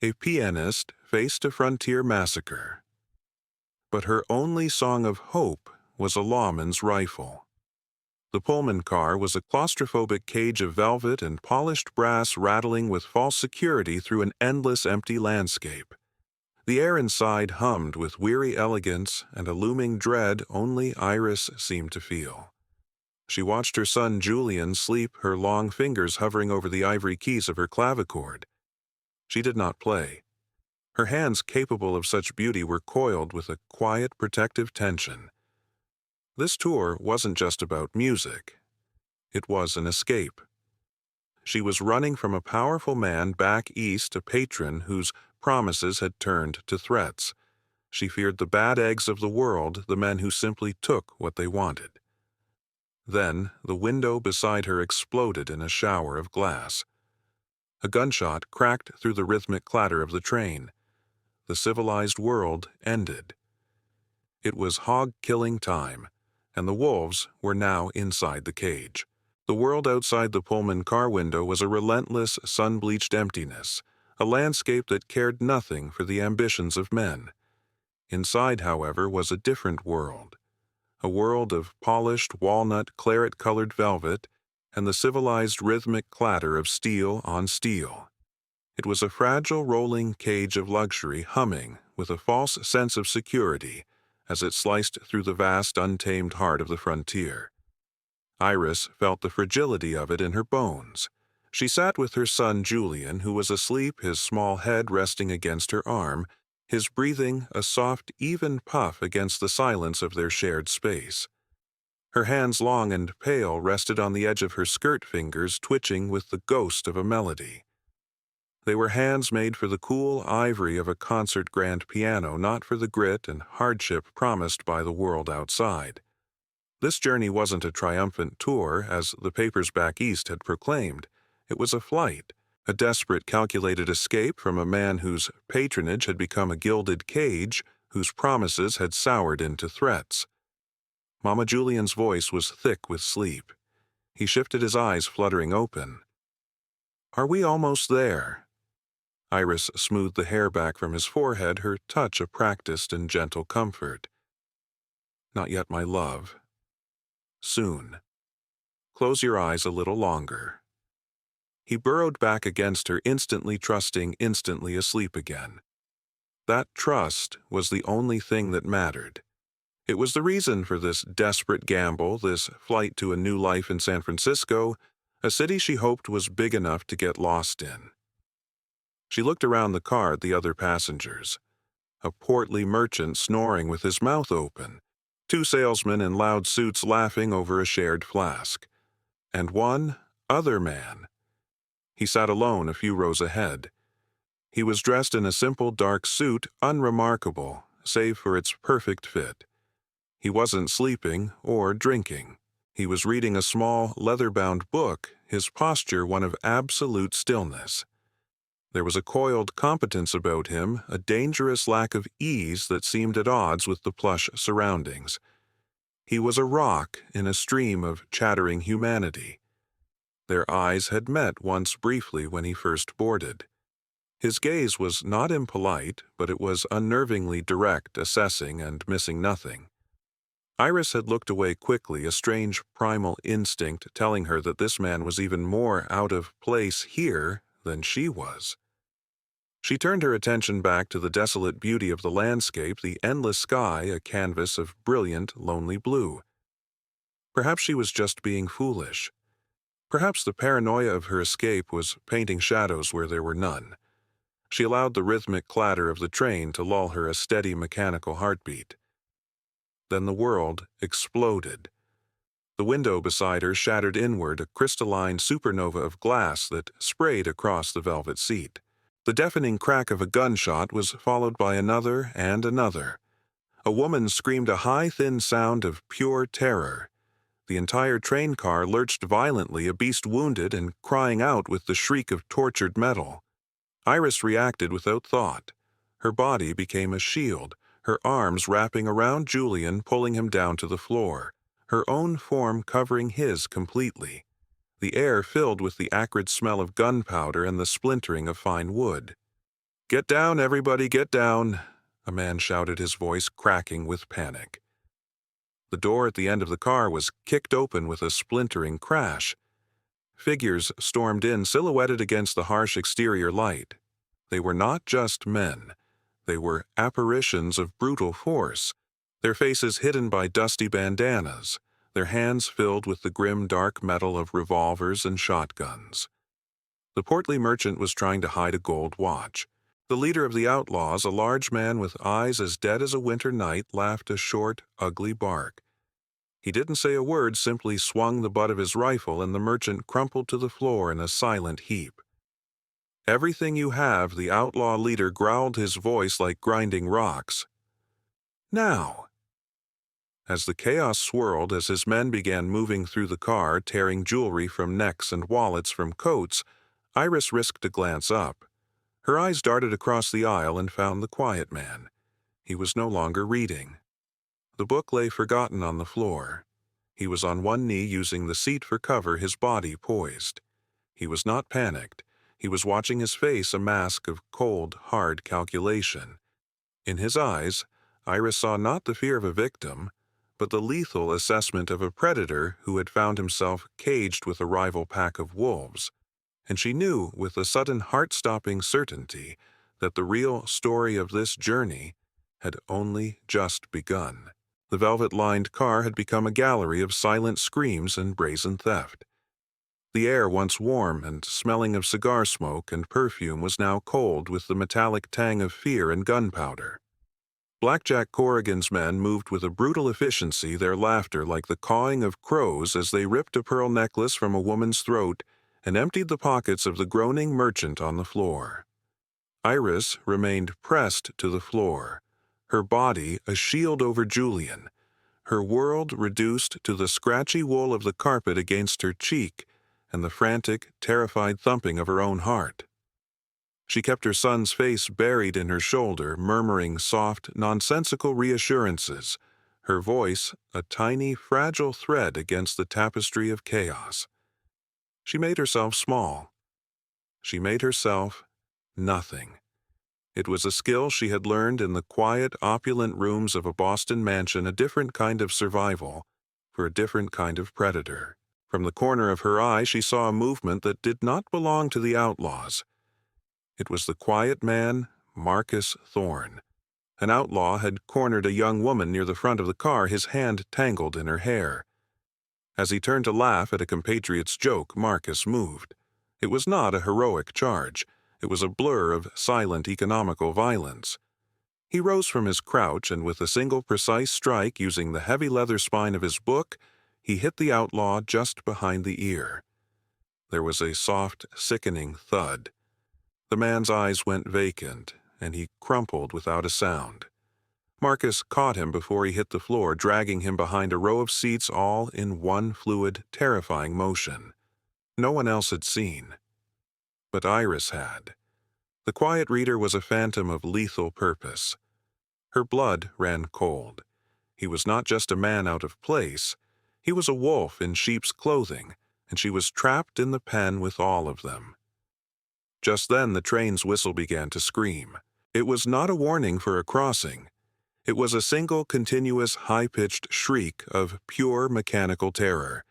A pianist faced a frontier massacre. But her only song of hope was a lawman's rifle. The Pullman car was a claustrophobic cage of velvet and polished brass rattling with false security through an endless empty landscape. The air inside hummed with weary elegance and a looming dread only Iris seemed to feel. She watched her son Julian sleep, her long fingers hovering over the ivory keys of her clavichord. She did not play. Her hands capable of such beauty were coiled with a quiet, protective tension. This tour wasn't just about music. It was an escape. She was running from a powerful man back east, a patron whose promises had turned to threats. She feared the bad eggs of the world, the men who simply took what they wanted. Then, the window beside her exploded in a shower of glass. A gunshot cracked through the rhythmic clatter of the train. The civilized world ended. It was hog-killing time, and the wolves were now inside the cage. The world outside the Pullman car window was a relentless, sun-bleached emptiness, a landscape that cared nothing for the ambitions of men. Inside, however, was a different world, a world of polished walnut claret-colored velvet and the civilized rhythmic clatter of steel on steel. It was a fragile rolling cage of luxury humming with a false sense of security as it sliced through the vast, untamed heart of the frontier. Iris felt the fragility of it in her bones. She sat with her son Julian, who was asleep, his small head resting against her arm, his breathing a soft, even puff against the silence of their shared space. Her hands, long and pale, rested on the edge of her skirt fingers, twitching with the ghost of a melody. They were hands made for the cool ivory of a concert grand piano, not for the grit and hardship promised by the world outside. This journey wasn't a triumphant tour, as the papers back east had proclaimed. It was a flight, a desperate, calculated escape from a man whose patronage had become a gilded cage, whose promises had soured into threats. Mama Julian's voice was thick with sleep. He shifted his eyes, fluttering open. "Are we almost there?" Iris smoothed the hair back from his forehead, her touch a practiced and gentle comfort. "Not yet, my love. Soon. Close your eyes a little longer." He burrowed back against her, instantly trusting, instantly asleep again. That trust was the only thing that mattered. It was the reason for this desperate gamble, this flight to a new life in San Francisco, a city she hoped was big enough to get lost in. She looked around the car at the other passengers. A portly merchant snoring with his mouth open, two salesmen in loud suits laughing over a shared flask, and one other man. He sat alone a few rows ahead. He was dressed in a simple dark suit, unremarkable, save for its perfect fit. He wasn't sleeping or drinking. He was reading a small, leather-bound book, his posture one of absolute stillness. There was a coiled competence about him, a dangerous lack of ease that seemed at odds with the plush surroundings. He was a rock in a stream of chattering humanity. Their eyes had met once briefly when he first boarded. His gaze was not impolite, but it was unnervingly direct, assessing and missing nothing. Iris had looked away quickly, a strange primal instinct telling her that this man was even more out of place here than she was. She turned her attention back to the desolate beauty of the landscape, the endless sky, a canvas of brilliant, lonely blue. Perhaps she was just being foolish. Perhaps the paranoia of her escape was painting shadows where there were none. She allowed the rhythmic clatter of the train to lull her a steady mechanical heartbeat. Then the world exploded. The window beside her shattered inward, a crystalline supernova of glass that sprayed across the velvet seat. The deafening crack of a gunshot was followed by another and another. A woman screamed a high, thin sound of pure terror. The entire train car lurched violently, a beast wounded and crying out with the shriek of tortured metal. Iris reacted without thought. Her body became a shield, her arms wrapping around Julian, pulling him down to the floor, her own form covering his completely. The air filled with the acrid smell of gunpowder and the splintering of fine wood. "Get down, everybody, get down," a man shouted, his voice cracking with panic. The door at the end of the car was kicked open with a splintering crash. Figures stormed in, silhouetted against the harsh exterior light. They were not just men. They were apparitions of brutal force, their faces hidden by dusty bandanas, their hands filled with the grim dark metal of revolvers and shotguns. The portly merchant was trying to hide a gold watch. The leader of the outlaws, a large man with eyes as dead as a winter night, laughed a short, ugly bark. He didn't say a word, simply swung the butt of his rifle, and the merchant crumpled to the floor in a silent heap. "Everything you have," the outlaw leader growled, his voice like grinding rocks. "Now!" As the chaos swirled, as his men began moving through the car, tearing jewelry from necks and wallets from coats, Iris risked a glance up. Her eyes darted across the aisle and found the quiet man. He was no longer reading. The book lay forgotten on the floor. He was on one knee, using the seat for cover, his body poised. He was not panicked. He was watching his face, a mask of cold, hard calculation. In his eyes, Iris saw not the fear of a victim, but the lethal assessment of a predator who had found himself caged with a rival pack of wolves. And she knew with a sudden heart-stopping certainty that the real story of this journey had only just begun. The velvet-lined car had become a gallery of silent screams and brazen theft. The air, once warm and smelling of cigar smoke and perfume, was now cold with the metallic tang of fear and gunpowder. Blackjack Corrigan's men moved with a brutal efficiency, their laughter like the cawing of crows as they ripped a pearl necklace from a woman's throat and emptied the pockets of the groaning merchant on the floor. Iris remained pressed to the floor, her body a shield over Julian, her world reduced to the scratchy wool of the carpet against her cheek and the frantic, terrified thumping of her own heart. She kept her son's face buried in her shoulder, murmuring soft, nonsensical reassurances, her voice a tiny, fragile thread against the tapestry of chaos. She made herself small. She made herself nothing. It was a skill she had learned in the quiet, opulent rooms of a Boston mansion, a different kind of survival for a different kind of predator. From the corner of her eye, she saw a movement that did not belong to the outlaws. It was the quiet man, Marcus Thorne. An outlaw had cornered a young woman near the front of the car, his hand tangled in her hair. As he turned to laugh at a compatriot's joke, Marcus moved. It was not a heroic charge. It was a blur of silent economical violence. He rose from his crouch, and with a single precise strike, using the heavy leather spine of his book, he hit the outlaw just behind the ear. There was a soft, sickening thud. The man's eyes went vacant, and he crumpled without a sound. Marcus caught him before he hit the floor, dragging him behind a row of seats, all in one fluid, terrifying motion. No one else had seen. But Iris had. The quiet reader was a phantom of lethal purpose. Her blood ran cold. He was not just a man out of place. He was a wolf in sheep's clothing, and she was trapped in the pen with all of them. Just then the train's whistle began to scream. It was not a warning for a crossing. It was a single, continuous, high-pitched shriek of pure mechanical terror.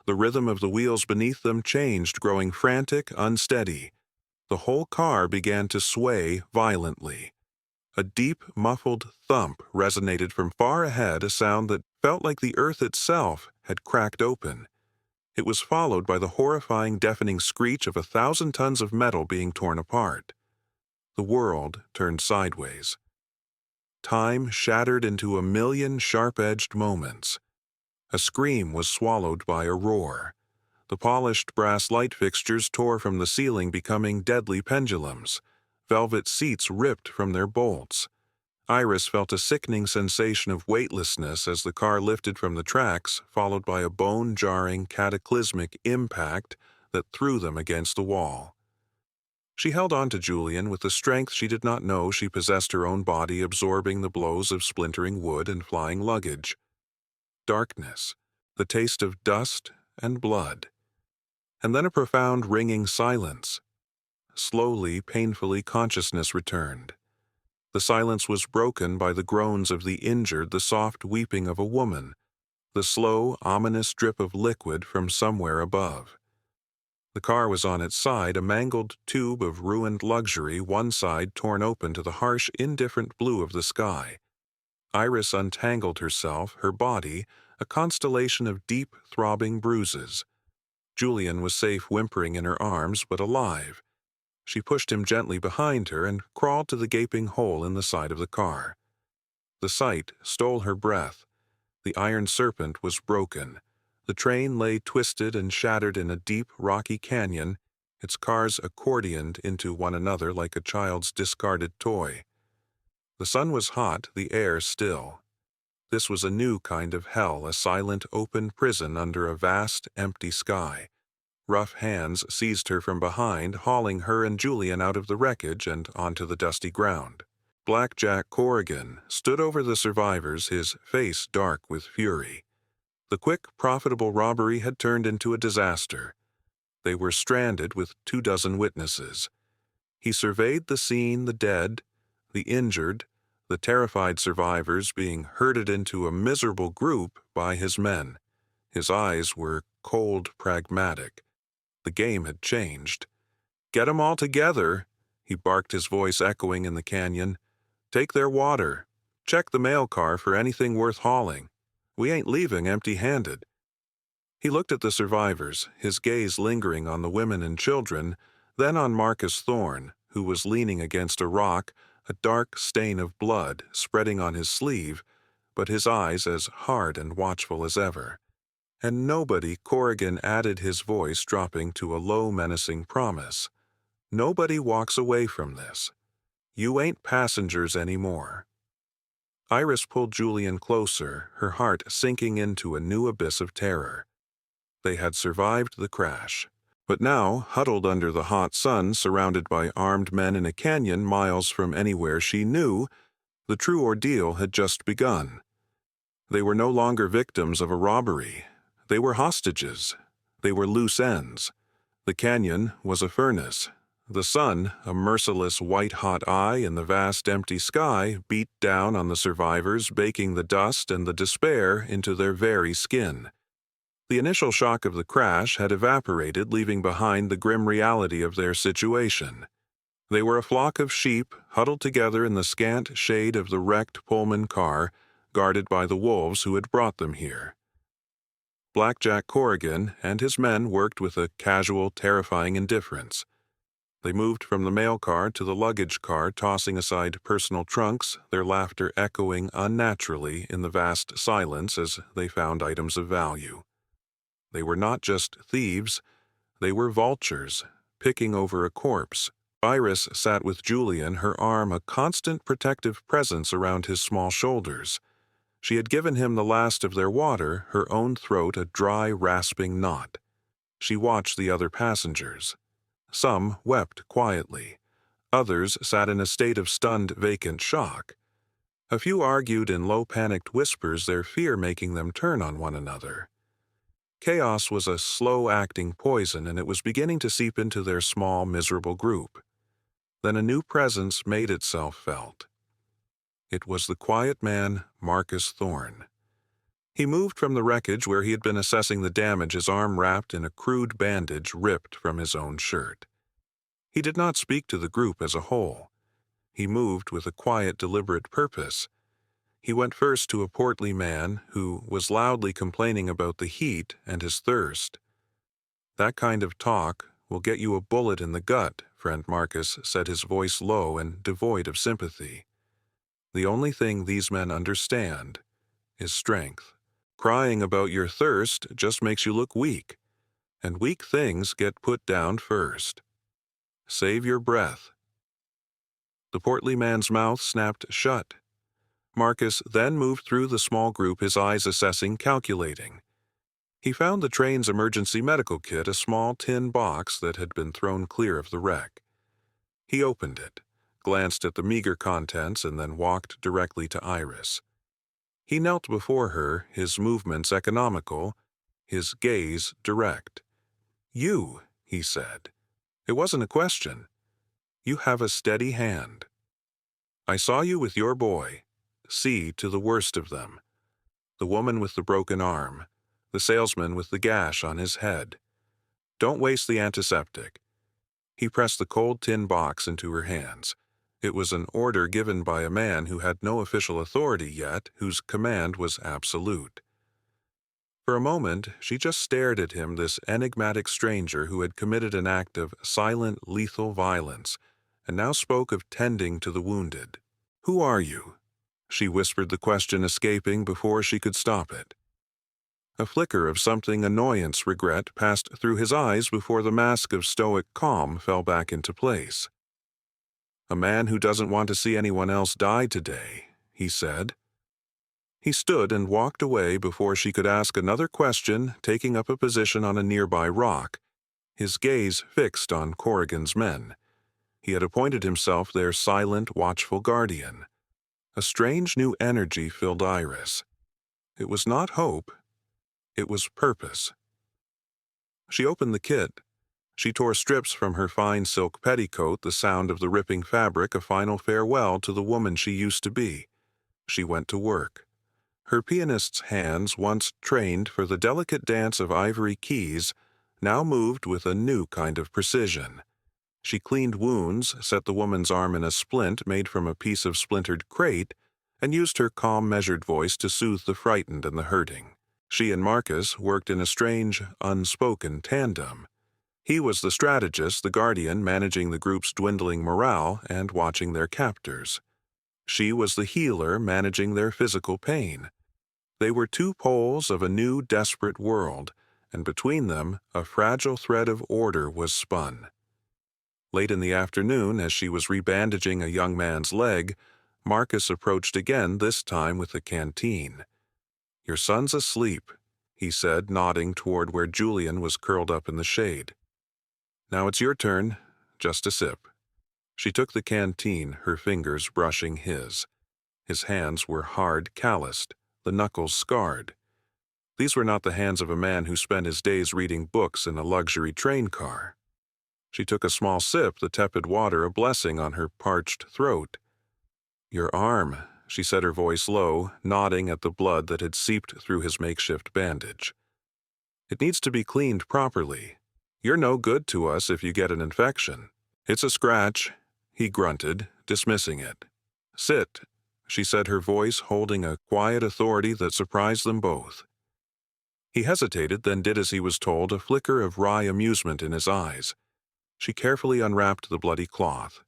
The rhythm of the wheels beneath them changed, growing frantic, unsteady. The whole car began to sway violently. A deep, muffled thump resonated from far ahead, a sound that felt like the earth itself had cracked open. It was followed by the horrifying, deafening screech of 1,000 tons of metal being torn apart. The world turned sideways. Time shattered into a million sharp-edged moments. A scream was swallowed by a roar. The polished brass light fixtures tore from the ceiling, becoming deadly pendulums. Velvet seats ripped from their bolts. Iris felt a sickening sensation of weightlessness as the car lifted from the tracks, followed by a bone-jarring, cataclysmic impact that threw them against the wall. She held on to Julian with the strength she did not know she possessed, her own body absorbing the blows of splintering wood and flying luggage. Darkness, the taste of dust and blood. And then a profound ringing silence. Slowly, painfully, consciousness returned. The silence was broken by the groans of the injured, the soft weeping of a woman, the slow, ominous drip of liquid from somewhere above. The car was on its side, a mangled tube of ruined luxury, one side torn open to the harsh, indifferent blue of the sky. Iris untangled herself, her body, a constellation of deep, throbbing bruises. Julian was safe, whimpering in her arms, but alive. She pushed him gently behind her and crawled to the gaping hole in the side of the car. The sight stole her breath. The iron serpent was broken. The train lay twisted and shattered in a deep, rocky canyon, its cars accordioned into one another like a child's discarded toy. The sun was hot, the air still. This was a new kind of hell, a silent, open prison under a vast, empty sky. Rough hands seized her from behind, hauling her and Julian out of the wreckage and onto the dusty ground. Blackjack Corrigan stood over the survivors, his face dark with fury. The quick, profitable robbery had turned into a disaster. They were stranded with 24 witnesses. He surveyed the scene, the dead, the injured, the terrified survivors being herded into a miserable group by his men. His eyes were cold, pragmatic. The game had changed. "Get 'em all together," he barked, his voice echoing in the canyon. "Take their water. Check the mail car for anything worth hauling. We ain't leaving empty-handed." He looked at the survivors, his gaze lingering on the women and children, then on Marcus Thorne, who was leaning against a rock, a dark stain of blood spreading on his sleeve, but his eyes as hard and watchful as ever. "And nobody," Corrigan added, his voice dropping to a low, menacing promise. "Nobody walks away from this. You ain't passengers anymore." Iris pulled Julian closer, her heart sinking into a new abyss of terror. They had survived the crash, but now, huddled under the hot sun, surrounded by armed men in a canyon miles from anywhere she knew, the true ordeal had just begun. They were no longer victims of a robbery. They were hostages. They were loose ends. The canyon was a furnace. The sun, a merciless white-hot eye in the vast empty sky, beat down on the survivors, baking the dust and the despair into their very skin. The initial shock of the crash had evaporated, leaving behind the grim reality of their situation. They were a flock of sheep huddled together in the scant shade of the wrecked Pullman car, guarded by the wolves who had brought them here. Blackjack Corrigan and his men worked with a casual, terrifying indifference. They moved from the mail car to the luggage car, tossing aside personal trunks, their laughter echoing unnaturally in the vast silence as they found items of value. They were not just thieves, they were vultures, picking over a corpse. Iris sat with Julian, her arm a constant protective presence around his small shoulders. She had given him the last of their water, her own throat a dry, rasping knot. She watched the other passengers. Some wept quietly. Others sat in a state of stunned, vacant shock. A few argued in low, panicked whispers, their fear making them turn on one another. Chaos was a slow-acting poison, and it was beginning to seep into their small, miserable group. Then a new presence made itself felt. It was the quiet man, Marcus Thorne. He moved from the wreckage where he had been assessing the damage, his arm wrapped in a crude bandage ripped from his own shirt. He did not speak to the group as a whole. He moved with a quiet, deliberate purpose. He went first to a portly man who was loudly complaining about the heat and his thirst. "That kind of talk will get you a bullet in the gut," friend Marcus said, his voice low and devoid of sympathy. "The only thing these men understand is strength. Crying about your thirst just makes you look weak, and weak things get put down first. Save your breath." The portly man's mouth snapped shut. Marcus then moved through the small group, his eyes assessing, calculating. He found the train's emergency medical kit, a small tin box that had been thrown clear of the wreck. He opened it, glanced at the meager contents, and then walked directly to Iris. He knelt before her, his movements economical, his gaze direct. "You," he said. It wasn't a question. You have a steady hand. I saw you with your boy. See to the worst of them. The woman with the broken arm, the salesman with the gash on his head. Don't waste the antiseptic. He pressed the cold tin box into her hands. It was an order given by a man who had no official authority yet, whose command was absolute. For a moment, she just stared at him, this enigmatic stranger who had committed an act of silent, lethal violence, and now spoke of tending to the wounded. Who are you? She whispered, the question escaping before she could stop it. A flicker of something annoyance, regret, passed through his eyes before the mask of stoic calm fell back into place. A man who doesn't want to see anyone else die today, he said. He stood and walked away before she could ask another question, taking up a position on a nearby rock, his gaze fixed on Corrigan's men. He had appointed himself their silent, watchful guardian. A strange new energy filled Iris. It was not hope. It was purpose. She opened the kit. She tore strips from her fine silk petticoat, the sound of the ripping fabric a final farewell to the woman she used to be. She went to work. Her pianist's hands, once trained for the delicate dance of ivory keys, now moved with a new kind of precision. She cleaned wounds, set the woman's arm in a splint made from a piece of splintered crate, and used her calm, measured voice to soothe the frightened and the hurting. She and Marcus worked in a strange, unspoken tandem. He was the strategist, the guardian, managing the group's dwindling morale and watching their captors. She was the healer, managing their physical pain. They were two poles of a new, desperate world, and between them a fragile thread of order was spun. Late in the afternoon, as she was rebandaging a young man's leg, Marcus approached again, this time with a canteen. "Your son's asleep," he said, nodding toward where Julian was curled up in the shade. "Now it's your turn. Just a sip." She took the canteen, her fingers brushing his. His hands were hard, calloused, the knuckles scarred. These were not the hands of a man who spent his days reading books in a luxury train car. She took a small sip, the tepid water a blessing on her parched throat. "Your arm," she said, her voice low, nodding at the blood that had seeped through his makeshift bandage. "It needs to be cleaned properly. You're no good to us if you get an infection." "It's a scratch," he grunted, dismissing it. "Sit," she said, her voice holding a quiet authority that surprised them both. He hesitated, then did as he was told, a flicker of wry amusement in his eyes. She carefully unwrapped the bloody cloth.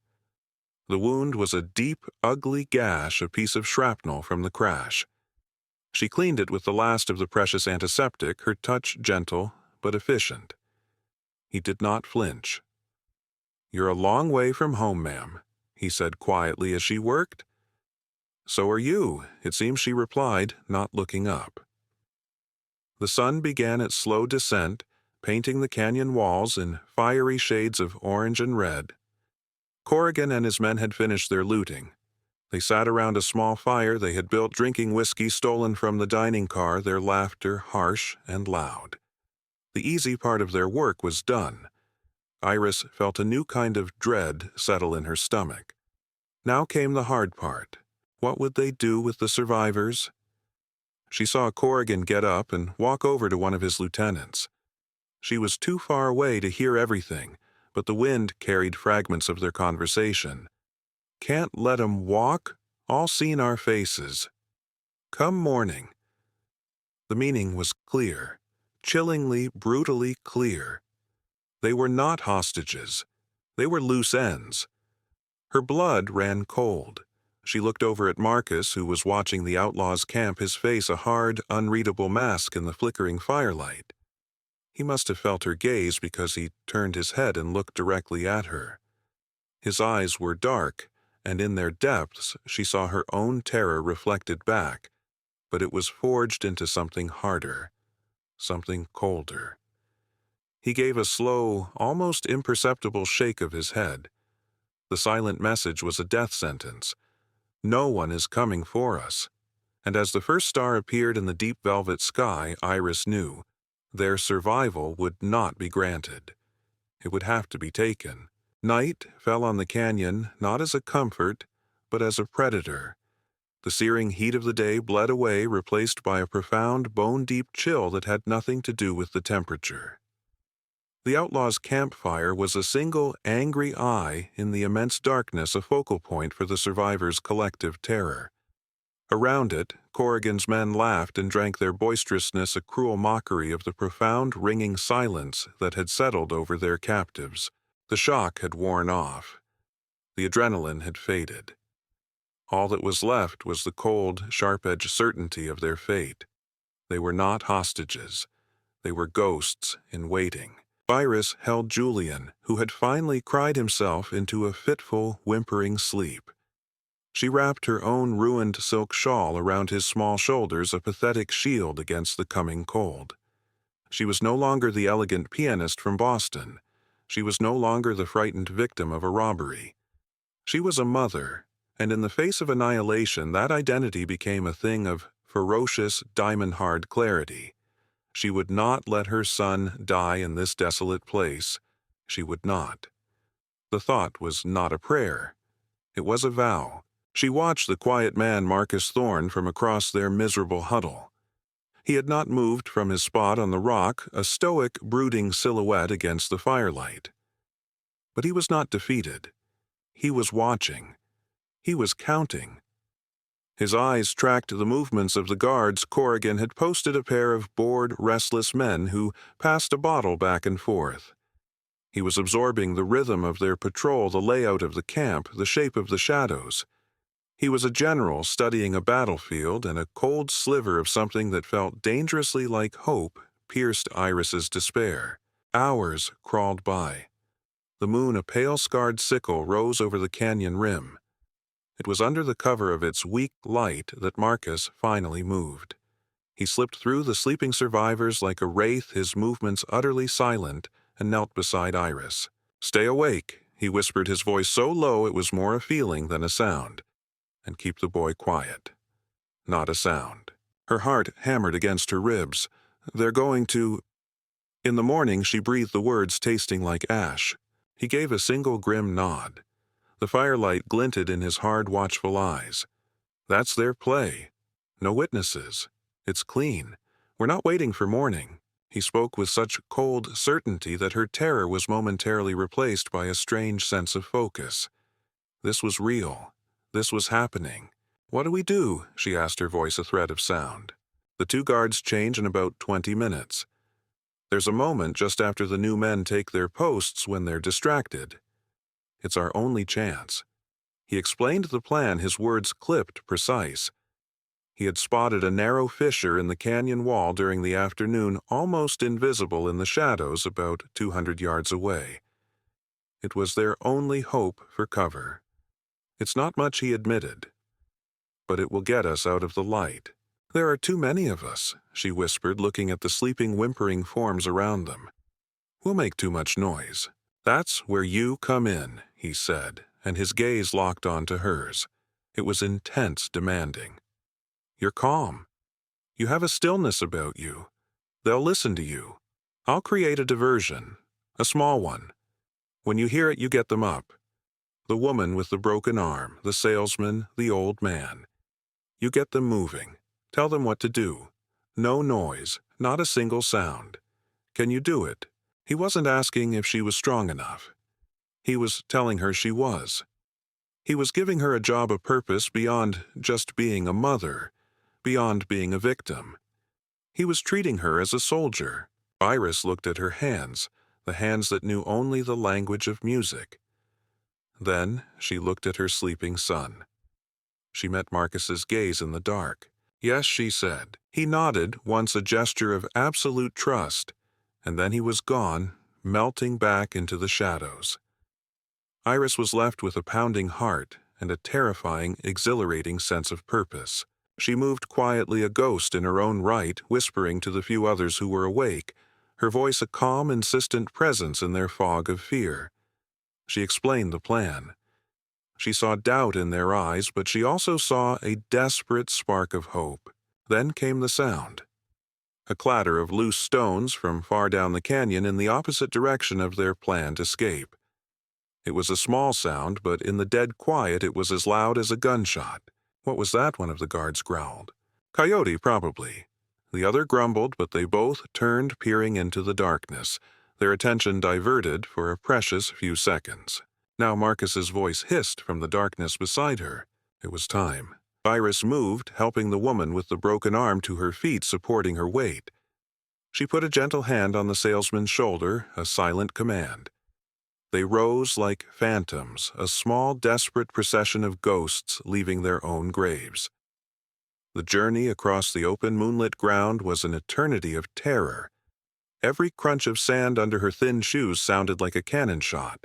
The wound was a deep, ugly gash, a piece of shrapnel from the crash. She cleaned it with the last of the precious antiseptic, her touch gentle but efficient. He did not flinch. "You're a long way from home, ma'am," he said quietly as she worked. "So are you," it seems she replied, not looking up. The sun began its slow descent, painting the canyon walls in fiery shades of orange and red. Corrigan and his men had finished their looting. They sat around a small fire they had built, drinking whiskey stolen from the dining car, their laughter harsh and loud. The easy part of their work was done. Iris felt a new kind of dread settle in her stomach. Now came the hard part. What would they do with the survivors? She saw Corrigan get up and walk over to one of his lieutenants. She was too far away to hear everything, but the wind carried fragments of their conversation. "Can't let 'em walk? All seen our faces. Come morning." The meaning was clear, chillingly, brutally clear. They were not hostages. They were loose ends. Her blood ran cold. She looked over at Marcus, who was watching the outlaws camp, his face a hard, unreadable mask in the flickering firelight. He must have felt her gaze because he turned his head and looked directly at her. His eyes were dark, and in their depths she saw her own terror reflected back, but it was forged into something harder, something colder. He gave a slow, almost imperceptible shake of his head. The silent message was a death sentence. No one is coming for us. And as the first star appeared in the deep velvet sky, Iris knew their survival would not be granted. It would have to be taken. Night fell on the canyon not as a comfort, but as a predator. The searing heat of the day bled away, replaced by a profound, bone-deep chill that had nothing to do with the temperature. The outlaws' campfire was a single angry eye in the immense darkness, a focal point for the survivors' collective terror. Around it, Corrigan's men laughed and drank their boisterousness a cruel mockery of the profound, ringing silence that had settled over their captives. The shock had worn off. The adrenaline had faded. All that was left was the cold, sharp-edged certainty of their fate. They were not hostages. They were ghosts in waiting. Iris held Julian, who had finally cried himself into a fitful, whimpering sleep. She wrapped her own ruined silk shawl around his small shoulders, a pathetic shield against the coming cold. She was no longer the elegant pianist from Boston. She was no longer the frightened victim of a robbery. She was a mother, and in the face of annihilation, that identity became a thing of ferocious, diamond-hard clarity. She would not let her son die in this desolate place. She would not. The thought was not a prayer. It was a vow. She watched the quiet man Marcus Thorne from across their miserable huddle. He had not moved from his spot on the rock, a stoic, brooding silhouette against the firelight. But he was not defeated. He was watching. He was counting. His eyes tracked the movements of the guards. Corrigan had posted a pair of bored, restless men who passed a bottle back and forth. He was absorbing the rhythm of their patrol, the layout of the camp, the shape of the shadows. He was a general studying a battlefield, and a cold sliver of something that felt dangerously like hope pierced Iris's despair. Hours crawled by. The moon, a pale scarred sickle, rose over the canyon rim. It was under the cover of its weak light that Marcus finally moved. He slipped through the sleeping survivors like a wraith, his movements utterly silent, and knelt beside Iris. "Stay awake," he whispered, his voice so low it was more a feeling than a sound. "And keep the boy quiet." Not a sound. Her heart hammered against her ribs. "They're going to—" In the morning she breathed the words tasting like ash. He gave a single grim nod. The firelight glinted in his hard, watchful eyes. "That's their play. No witnesses. It's clean. We're not waiting for morning." He spoke with such cold certainty that her terror was momentarily replaced by a strange sense of focus. This was real. This was happening. "What do we do?" she asked, her voice a thread of sound. "The two guards change in about 20 minutes. There's a moment just after the new men take their posts when they're distracted. It's our only chance." He explained the plan, his words clipped, precise. He had spotted a narrow fissure in the canyon wall during the afternoon, almost invisible in the shadows about 200 yards away. It was their only hope for cover. "It's not much," he admitted, "but it will get us out of the light." "There are too many of us," she whispered, looking at the sleeping, whimpering forms around them. "We'll make too much noise." "That's where you come in," he said, and his gaze locked onto hers. It was intense, demanding. "You're calm. You have a stillness about you. They'll listen to you. I'll create a diversion, a small one. When you hear it, you get them up. The woman with the broken arm, the salesman, the old man. You get them moving. Tell them what to do. No noise, not a single sound. Can you do it?" He wasn't asking if she was strong enough. He was telling her she was. He was giving her a job of purpose beyond just being a mother, beyond being a victim. He was treating her as a soldier. Iris looked at her hands, the hands that knew only the language of music. Then she looked at her sleeping son. She met Marcus's gaze in the dark. "Yes," she said. He nodded, once a gesture of absolute trust, and then he was gone, melting back into the shadows. Iris was left with a pounding heart and a terrifying, exhilarating sense of purpose. She moved quietly, a ghost in her own right, whispering to the few others who were awake, her voice a calm, insistent presence in their fog of fear. She explained the plan. She saw doubt in their eyes, but she also saw a desperate spark of hope. Then came the sound. A clatter of loose stones from far down the canyon in the opposite direction of their planned escape. It was a small sound, but in the dead quiet it was as loud as a gunshot. "What was that?" one of the guards growled. "Coyote, probably." The other grumbled, but they both turned, peering into the darkness, their attention diverted for a precious few seconds. Now Marcus's voice hissed from the darkness beside her. It was time. Iris moved, helping the woman with the broken arm to her feet, supporting her weight. She put a gentle hand on the salesman's shoulder, a silent command. They rose like phantoms, a small, desperate procession of ghosts leaving their own graves. The journey across the open, moonlit ground was an eternity of terror. Every crunch of sand under her thin shoes sounded like a cannon shot.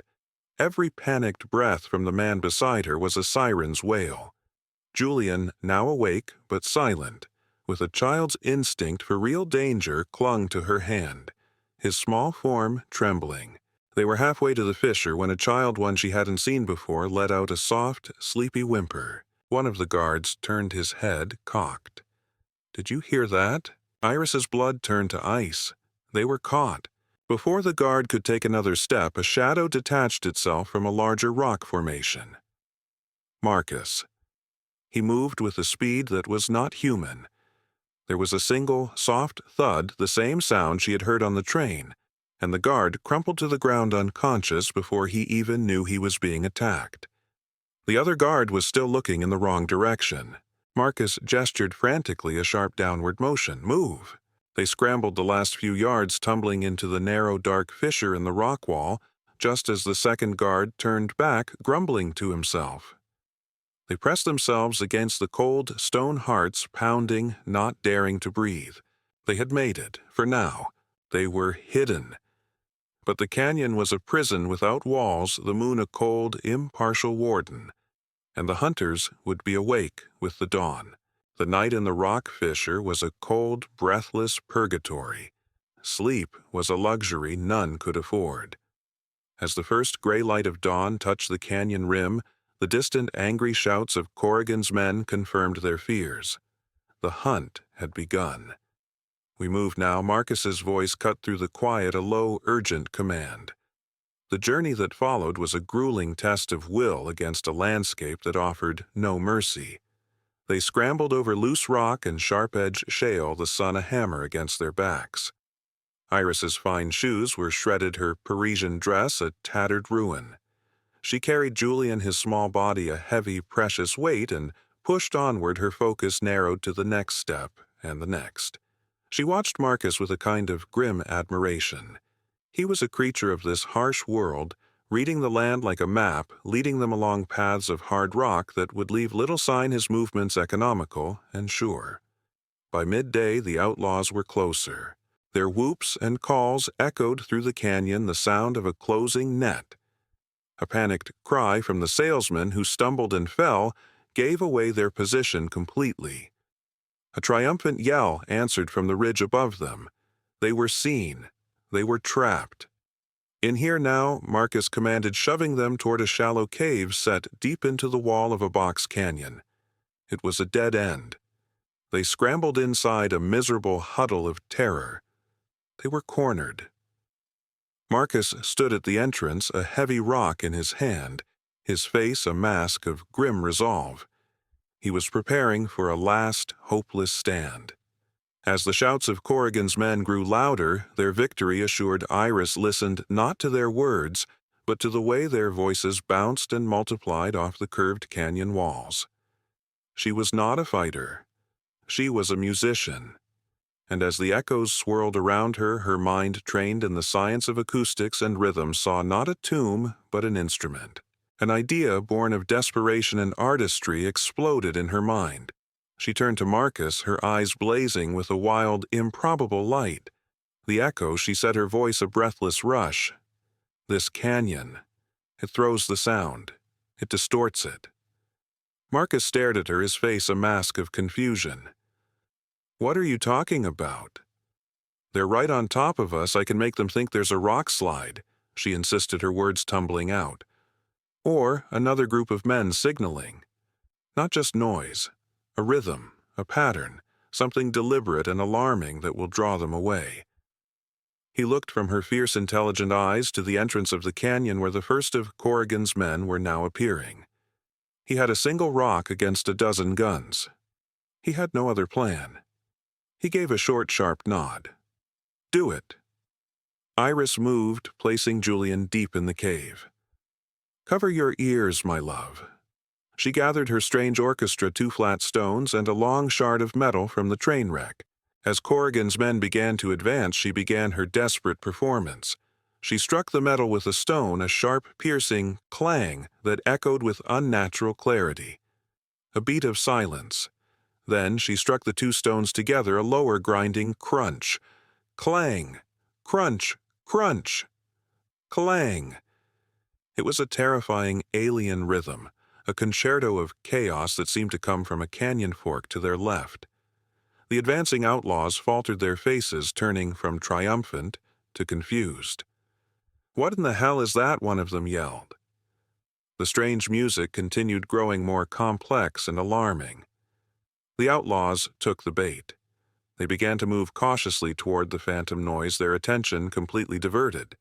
Every panicked breath from the man beside her was a siren's wail. Julian, now awake but silent, with a child's instinct for real danger, clung to her hand, his small form trembling. They were halfway to the fissure when a child one she hadn't seen before let out a soft, sleepy whimper. One of the guards turned his head, cocked. "Did you hear that?" Iris's blood turned to ice. They were caught. Before the guard could take another step, a shadow detached itself from a larger rock formation. Marcus. He moved with a speed that was not human. There was a single, soft thud, the same sound she had heard on the train, and the guard crumpled to the ground unconscious before he even knew he was being attacked. The other guard was still looking in the wrong direction. Marcus gestured frantically, a sharp downward motion. "Move!" They scrambled the last few yards, tumbling into the narrow, dark fissure in the rock wall, just as the second guard turned back, grumbling to himself. They pressed themselves against the cold stone hearts, pounding, not daring to breathe. They had made it, for now. They were hidden. But the canyon was a prison without walls, the moon a cold, impartial warden. And the hunters would be awake with the dawn. The night in the rock fissure was a cold, breathless purgatory. Sleep was a luxury none could afford. As the first gray light of dawn touched the canyon rim, the distant angry shouts of Corrigan's men confirmed their fears. The hunt had begun. "We move now." Marcus's voice cut through the quiet, a low, urgent command. The journey that followed was a grueling test of will against a landscape that offered no mercy. They scrambled over loose rock and sharp-edged shale, the sun a hammer against their backs. Iris's fine shoes were shredded, her Parisian dress a tattered ruin. She carried Julian, his small body a heavy, precious weight, and pushed onward, her focus narrowed to the next step and the next. She watched Marcus with a kind of grim admiration. He was a creature of this harsh world, reading the land like a map, leading them along paths of hard rock that would leave little sign his movements economical and sure. By midday, the outlaws were closer. Their whoops and calls echoed through the canyon, the sound of a closing net. A panicked cry from the salesman, who stumbled and fell, gave away their position completely. A triumphant yell answered from the ridge above them. They were seen. They were trapped. "In here now," Marcus commanded, shoving them toward a shallow cave set deep into the wall of a box canyon. It was a dead end. They scrambled inside, a miserable huddle of terror. They were cornered. Marcus stood at the entrance, a heavy rock in his hand, his face a mask of grim resolve. He was preparing for a last, hopeless stand. As the shouts of Corrigan's men grew louder, their victory assured, Iris listened not to their words, but to the way their voices bounced and multiplied off the curved canyon walls. She was not a fighter. She was a musician. And as the echoes swirled around her, her mind, trained in the science of acoustics and rhythm, saw not a tomb, but an instrument. An idea born of desperation and artistry exploded in her mind. She turned to Marcus, her eyes blazing with a wild, improbable light. The echo, she said, her voice a breathless rush. "This canyon. It throws the sound. It distorts it." Marcus stared at her, his face a mask of confusion. "What are you talking about?" "They're right on top of us. I can make them think there's a rock slide," she insisted, her words tumbling out. "Or another group of men signaling. Not just noise. A rhythm, a pattern, something deliberate and alarming that will draw them away." He looked from her fierce, intelligent eyes to the entrance of the canyon where the first of Corrigan's men were now appearing. He had a single rock against a dozen guns. He had no other plan. He gave a short, sharp nod. "Do it." Iris moved, placing Julian deep in the cave. "Cover your ears, my love." She gathered her strange orchestra, 2 flat stones, and a long shard of metal from the train wreck. As Corrigan's men began to advance, she began her desperate performance. She struck the metal with a stone, a sharp, piercing clang that echoed with unnatural clarity. A beat of silence. Then she struck the 2 stones together, a lower grinding crunch. Clang! Crunch! Crunch! Clang! It was a terrifying alien rhythm, a concerto of chaos that seemed to come from a canyon fork to their left. The advancing outlaws faltered their faces, turning from triumphant to confused. "What in the hell is that?" one of them yelled. The strange music continued growing more complex and alarming. The outlaws took the bait. They began to move cautiously toward the phantom noise, their attention completely diverted.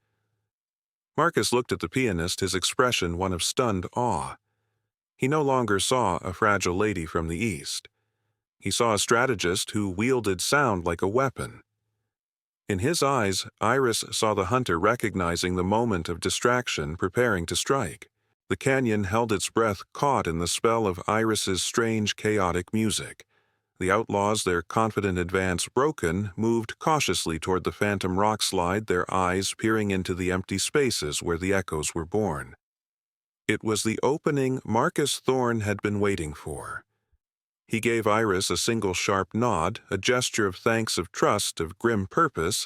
Marcus looked at the pianist, his expression one of stunned awe. He no longer saw a fragile lady from the east. He saw a strategist who wielded sound like a weapon. In his eyes, Iris saw the hunter recognizing the moment of distraction, preparing to strike. The canyon held its breath, caught in the spell of Iris's strange, chaotic music. The outlaws, their confident advance broken, moved cautiously toward the phantom rock slide, their eyes peering into the empty spaces where the echoes were born. It was the opening Marcus Thorne had been waiting for. He gave Iris a single sharp nod, a gesture of thanks, of trust, of grim purpose,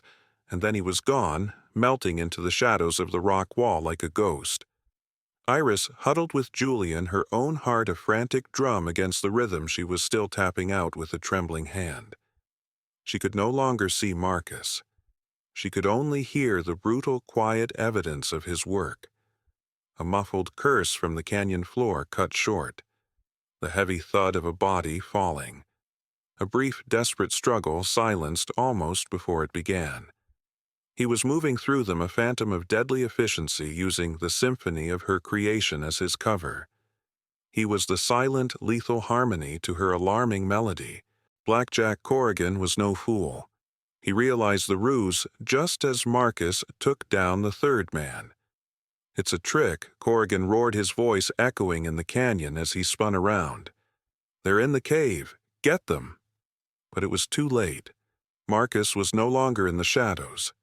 and then he was gone, melting into the shadows of the rock wall like a ghost. Iris huddled with Julian, her own heart a frantic drum against the rhythm she was still tapping out with a trembling hand. She could no longer see Marcus. She could only hear the brutal, quiet evidence of his work. A muffled curse from the canyon floor cut short. The heavy thud of a body falling. A brief, desperate struggle silenced almost before it began. He was moving through them, a phantom of deadly efficiency, using the symphony of her creation as his cover. He was the silent, lethal harmony to her alarming melody. Blackjack Corrigan was no fool. He realized the ruse just as Marcus took down the third man. "It's a trick," Corrigan roared, his voice echoing in the canyon as he spun around. "They're in the cave. Get them." But it was too late. Marcus was no longer in the shadows.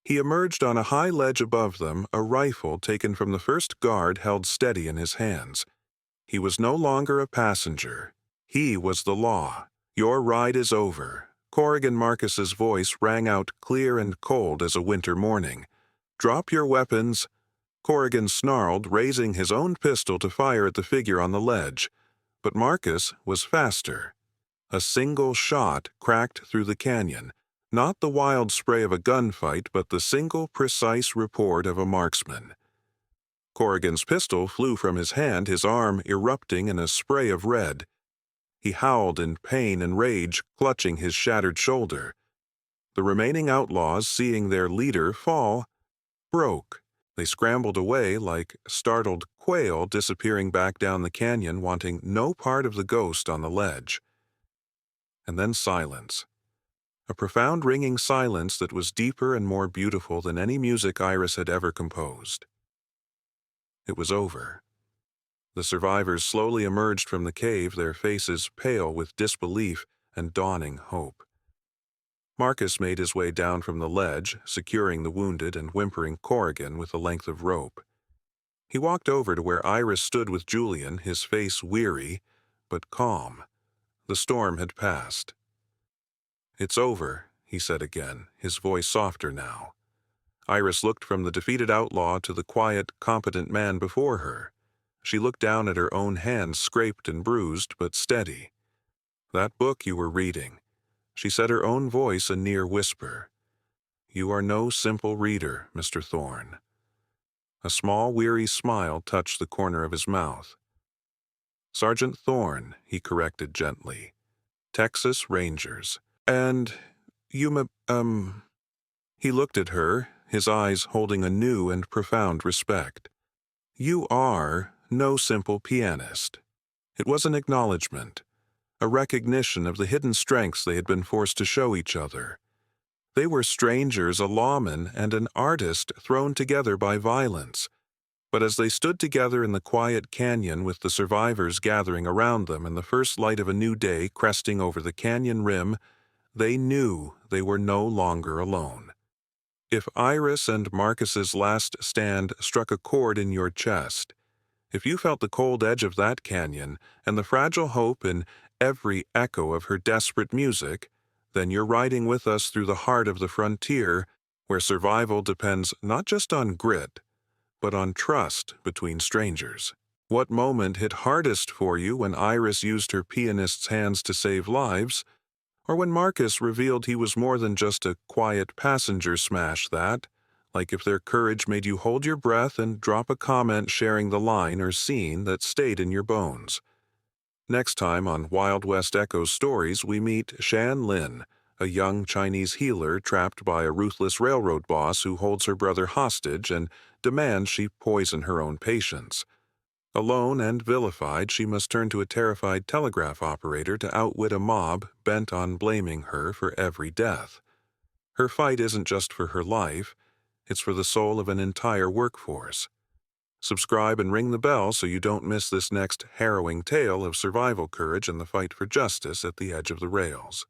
He emerged on a high ledge above them, a rifle taken from the first guard held steady in his hands. He was no longer a passenger. He was the law. "Your ride is over." Corrigan Marcus's voice rang out clear and cold as a winter morning. "Drop your weapons." Corrigan snarled, raising his own pistol to fire at the figure on the ledge. But Marcus was faster. A single shot cracked through the canyon, not the wild spray of a gunfight, but the single precise report of a marksman. Corrigan's pistol flew from his hand, his arm erupting in a spray of red. He howled in pain and rage, clutching his shattered shoulder. The remaining outlaws, seeing their leader fall, broke. They scrambled away like startled quail, disappearing back down the canyon, wanting no part of the ghost on the ledge. And then silence. A profound ringing silence that was deeper and more beautiful than any music Iris had ever composed. It was over. The survivors slowly emerged from the cave, their faces pale with disbelief and dawning hope. Marcus made his way down from the ledge, securing the wounded and whimpering Corrigan with a length of rope. He walked over to where Iris stood with Julian, his face weary but calm. The storm had passed. "It's over," he said again, his voice softer now. Iris looked from the defeated outlaw to the quiet, competent man before her. She looked down at her own hands, scraped and bruised, but steady. "That book you were reading," she said, her own voice a near whisper. "You are no simple reader, Mr. Thorne." A small, weary smile touched the corner of his mouth. "Sergeant Thorne," he corrected gently. "Texas Rangers. And you He looked at her, his eyes holding a new and profound respect. "You are no simple pianist." It was an acknowledgement, a recognition of the hidden strengths they had been forced to show each other. They were strangers, a lawman and an artist thrown together by violence. But as they stood together in the quiet canyon with the survivors gathering around them and the first light of a new day cresting over the canyon rim, they knew they were no longer alone. If Iris and Marcus's last stand struck a chord in your chest, if you felt the cold edge of that canyon and the fragile hope in every echo of her desperate music, then you're riding with us through the heart of the frontier, where survival depends not just on grit, but on trust between strangers. What moment hit hardest for you when Iris used her pianist's hands to save lives, or when Marcus revealed he was more than just a quiet passenger smash that, like if their courage made you hold your breath and drop a comment sharing the line or scene that stayed in your bones? Next time on Wild West Echoes Stories, we meet Shan Lin, a young Chinese healer trapped by a ruthless railroad boss who holds her brother hostage and demands she poison her own patients. Alone and vilified, she must turn to a terrified telegraph operator to outwit a mob bent on blaming her for every death. Her fight isn't just for her life, it's for the soul of an entire workforce. Subscribe and ring the bell so you don't miss this next harrowing tale of survival courage and the fight for justice at the edge of the rails.